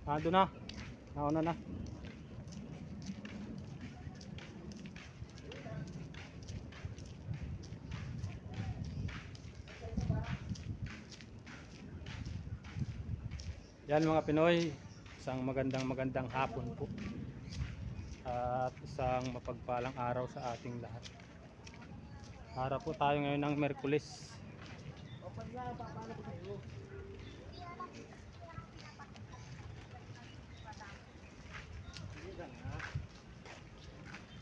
Doon na. Nauna na. Yan mga Pinoy, isang magandang hapon po. At isang mapagpalang araw sa ating lahat. Araw po tayo ngayon ng Miyerkules.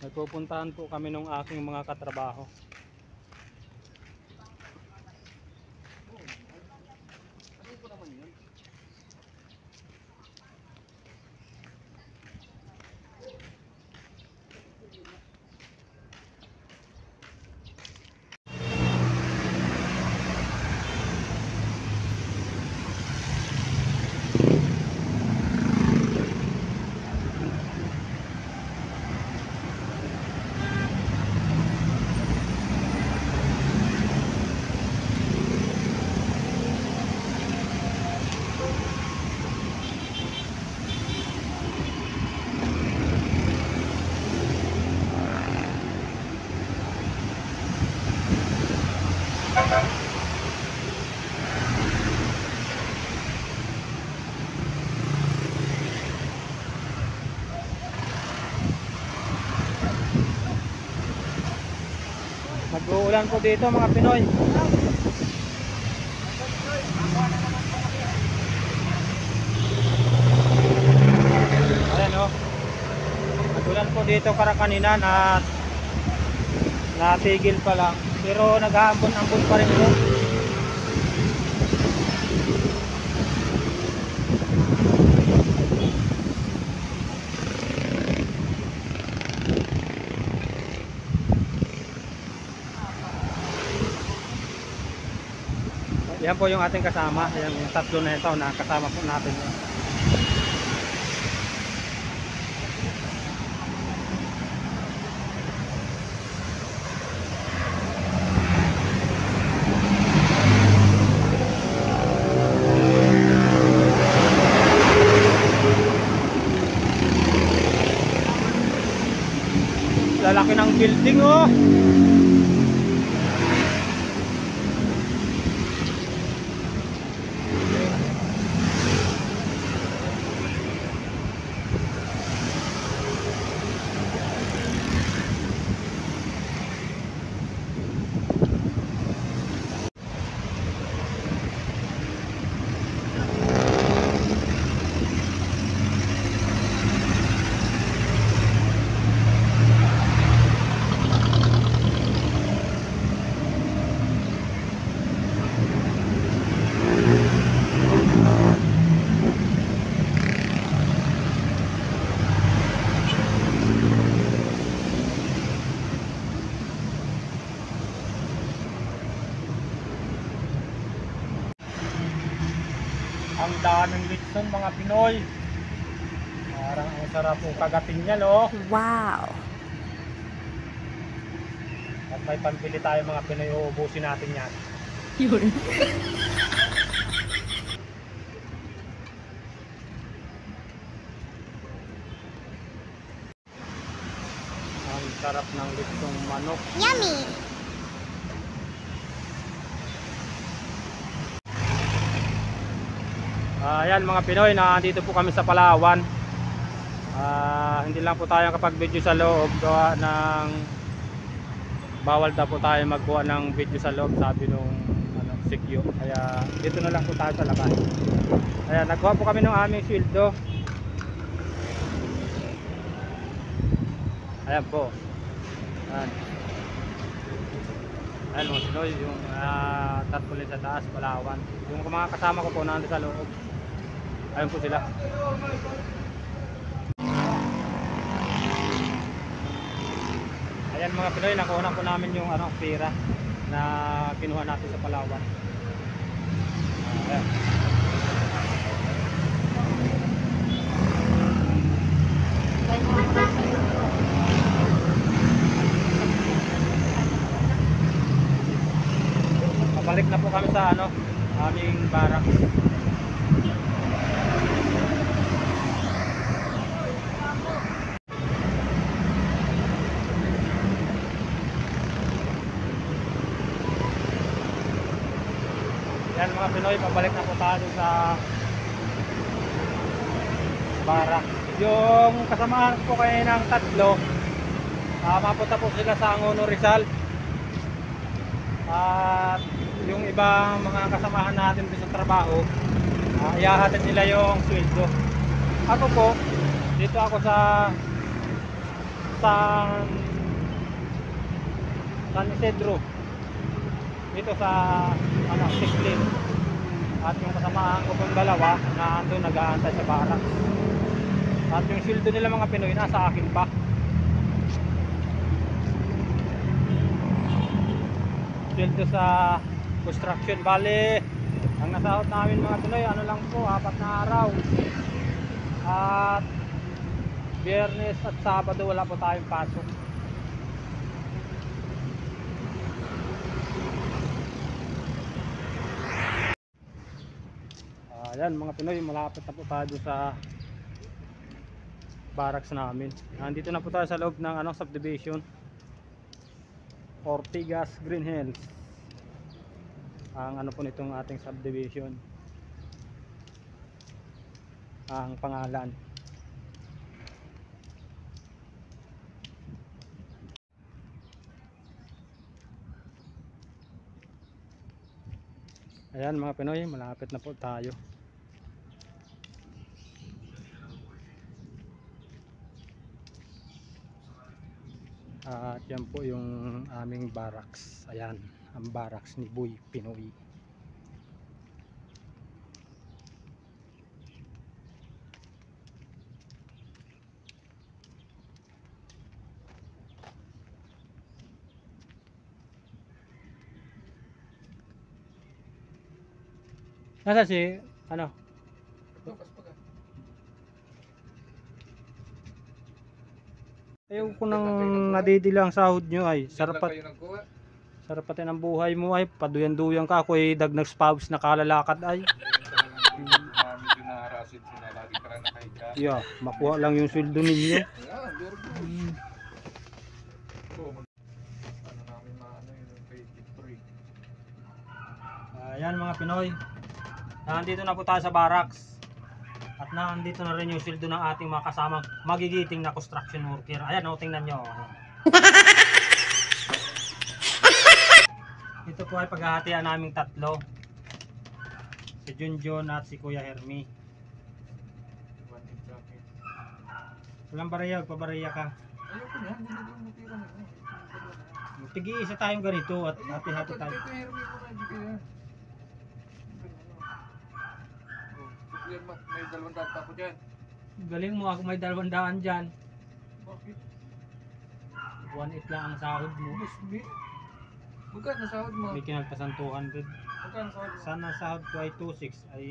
May pupuntahan po kami ng aking mga katrabaho. Nag-uulan po dito mga Pinoy. Ayan o. Nag-uulan po dito para kanina na natigil pa lang. Pero nag-aambon-ambon pa rin po. Yan po yung ating kasama, yung tatlo na ito na kasama po natin. Lalaki ng building oh. Ang daming litson mga Pinoy. Parang ang sarap po kagating niya no. Wow. At may pampili tayo mga Pinoy, uubusin natin yan. Yun. Ang sarap ng litsong manok. Yummy. Ayan mga Pinoy, nandito po kami sa Palawan. Hindi lang po tayo kapag video sa loob, gawa ng bawal daw po tayo magkuha ng video sa loob, sabi nung sikyo. Kaya dito na lang po tayo sa labas. Ayan, nagkuha po kami ng aming sweldo. Ayan po. Ayan. Ayan mga Pinoy, yung tarpaulin sa taas, Palawan. Yung mga kasama ko po nandito sa loob. Ayun po sila. Ayan mga Pinoy, nakuha po namin yung pera na kinuha natin sa Palawan. Ayan. Pabalik na po kami sa aming barracks. Pinoy, pabalik na po tayo sa barak. Yung kasamahan po kayo ng tatlo, mapunta po sila sa Angono, Rizal. At yung ibang mga kasamahan natin doon sa trabaho, iahatid nila yung sweldo. Ako po, dito ako sa San Isidro, dito sa Siklin. At yung kasamahan ko pong dalawa na andun nag-aantay sa barak. At yung sweldo nila mga Pinoy nasa akin pa. Sweldo sa construction. Bale, ang nasahod namin mga Pinoy, ano lang po, 4 na araw. At Biyernes at Sabado wala po tayong pasok. Ayan mga Pinoy, malapit na po tayo sa barracks namin. Nandito na po tayo sa loob ng subdivision, Ortigas Green Hills. Ang po nitong ating subdivision, ang pangalan. Ayan mga Pinoy, malapit na po tayo. At yan po yung aming barracks. Ayan, ang barracks ni Boy Pinoy. Nasa si ayaw ko nang nadidila ang sahod nyo ay sarap patin ang buhay mo ay paduyan-duyan ka ako ay dagnags pawis na kalalakad ay. Yeah, makuha lang yung sweldo ninyo. Ayan mga Pinoy, nandito na po tayo sa barracks. At nandito na rin yung sweldo ng ating mga kasamang magigiting na construction worker. Ayan, tingnan nyo. Ito po ay paghahatian naming tatlo. Si Junjun at si Kuya Hermi. Walang baraya, magpabaraya ka. Tigi-isa tayong ganito at hati-hati tayo. May 200 pa ako dyan. Galing mo, ako may 200 dyan. Bakit? 1.8 lang ang sahod mo. Magkano sahod mo? May kinalpasan 200. Magkano sahod mo? Sana sahod ko ay 2.6 ay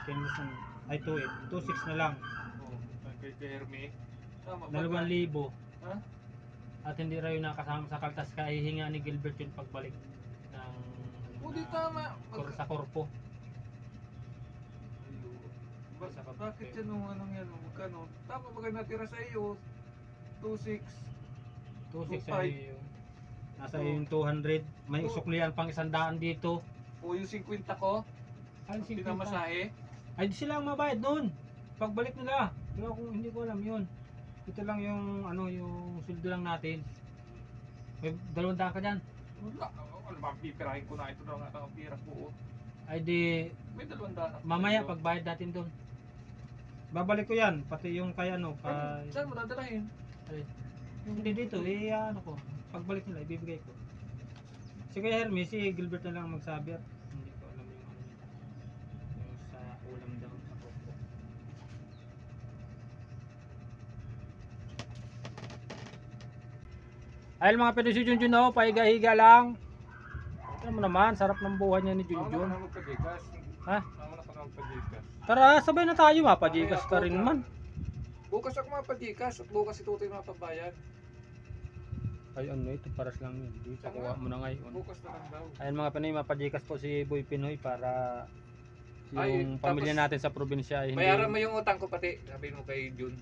kinalpasan ay 2.8. 2.6 na lang. Oo, kay Hermi. Tama, 2,000. Ha? At hindi raw yung nakasama sa kaltas ka, hihinga ni Gilbert yung pagbalik ng Hindi tama. sa korpo. Bakit yan o anong yan o magkano? Tama magkano natira sa iyo? 2.6. 2.6 ay yung nasa yung 200. May suklian pang 100 dito. O yung 50 ko? Ay, 50. Pinamasahe? Ay, di sila ang mabayad noon. Pagbalik nila. Pero kung hindi ko alam yun. Ito lang yung yung sweldo lang natin. May 200 ka dyan. Wala. Ano ba, pipirahin ko na ito daw nga ang pira ko. Ay di, May 200. mamaya pagbayad natin doon. Babalik ko yan, pati yung kay Saan mo dadalahin? ay, hindi dito, ko. Pagbalik nila, ibibigay ko. Si Kuya Hermes, si Gilbert na lang magsabi at hindi ko alam yung yung sa ulam daw sa korpo. Ayun mga pwede si Junjun ako, paiga-higa lang. Alam mo naman, sarap ng buhay niya ni Junjun. Ha? Tara, sabay na tayo, mapajikas ka rin man. Bukas ako mapajikas at bukas ito tayo mapabayad. Ay ito paras lang yun. Dito kuha mo na ngayon. Bukas na lang daw. Ayun mga Pinoy, mapajikas po si Boy Pinoy para yung Ay, pamilya tapos natin sa probinsya ay hindi. Bayaran mo yung utang ko pati, sabihin mo kay Jun.